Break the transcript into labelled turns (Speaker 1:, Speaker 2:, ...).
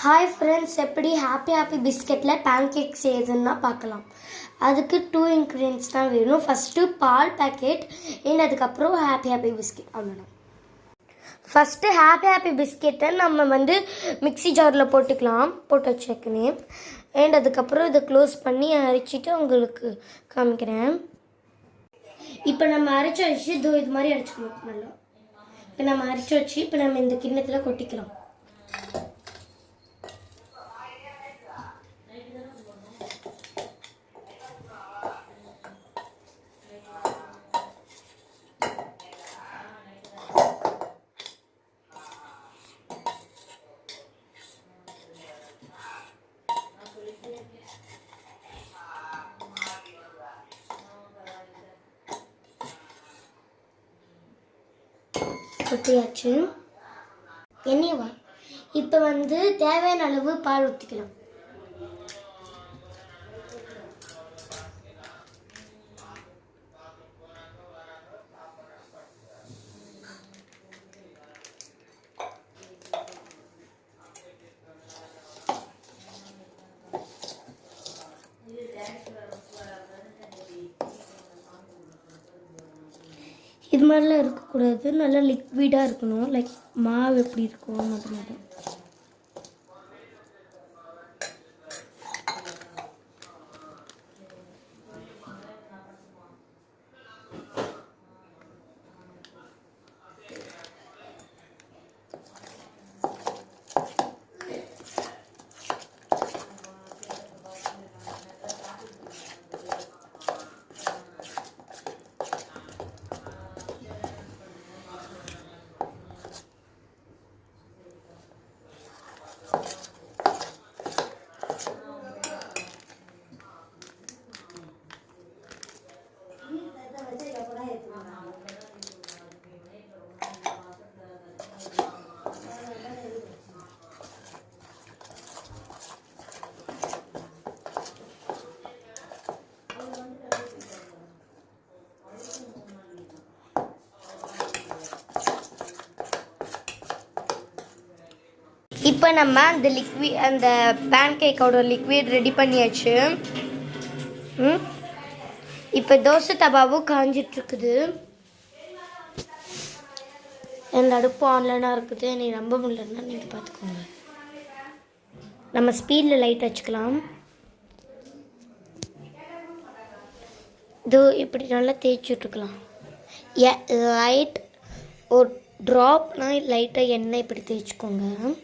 Speaker 1: Hi friends, எப்படி happy பிஸ்கெட்டில் pancake செய்யுதுன்னா பார்க்கலாம். அதுக்கு 2 இன்க்ரீடியன்ஸ் தான் வேணும். ஃபஸ்ட்டு பால் பேக்கெட் அண்ட் அதுக்கப்புறம் ஹாப்பி பிஸ்கெட், அவ்வளோதான். ஃபஸ்ட்டு ஹாப்பி பிஸ்கெட்டை நம்ம மிக்ஸி ஜாரில் போட்டு வச்சுக்கணும். அண்ட் அதுக்கப்புறம் இதை க்ளோஸ் பண்ணி அரைச்சிட்டு உங்களுக்கு காமிக்கிறேன். இப்போ நம்ம அரைச்சி வச்சு இது மாதிரி அரைச்சிக்கணும் நல்லா. இப்போ நம்ம அரைச்சி வச்சு இப்போ நம்ம இந்த கிண்ணத்தில் கொட்டிக்கலாம். கொட்டியாச்சு. என்னவா இப்போ தேவையான அளவு பால் ஊற்றிக்கலாம். இது மாதிரிலாம் இருக்கக்கூடாது, நல்லா லிக்விடாக இருக்கணும். லைக் மாவு எப்படி இருக்கும் அது மாதிரி. இப்போ நம்ம அந்த பேன்கேக்கோட லிக்விட் ரெடி பண்ணியாச்சு. இப்போ தோசை தவாவும் காஞ்சிட்ருக்குது. என் அடுப்பு ஆன்லைனாக இருக்குது. நீ நம்ப முடியலன்னா நீங்கள் பார்த்துக்கோங்க. நம்ம ஸ்பீடில் லைட் வச்சுக்கலாம். இது இப்படி நல்லா தேய்ச்சி விட்டுருக்கலாம். லைட் ஒரு ட்ராப்னா லைட்டாக எண்ணெய் இப்படி தேய்ச்சிக்கோங்க.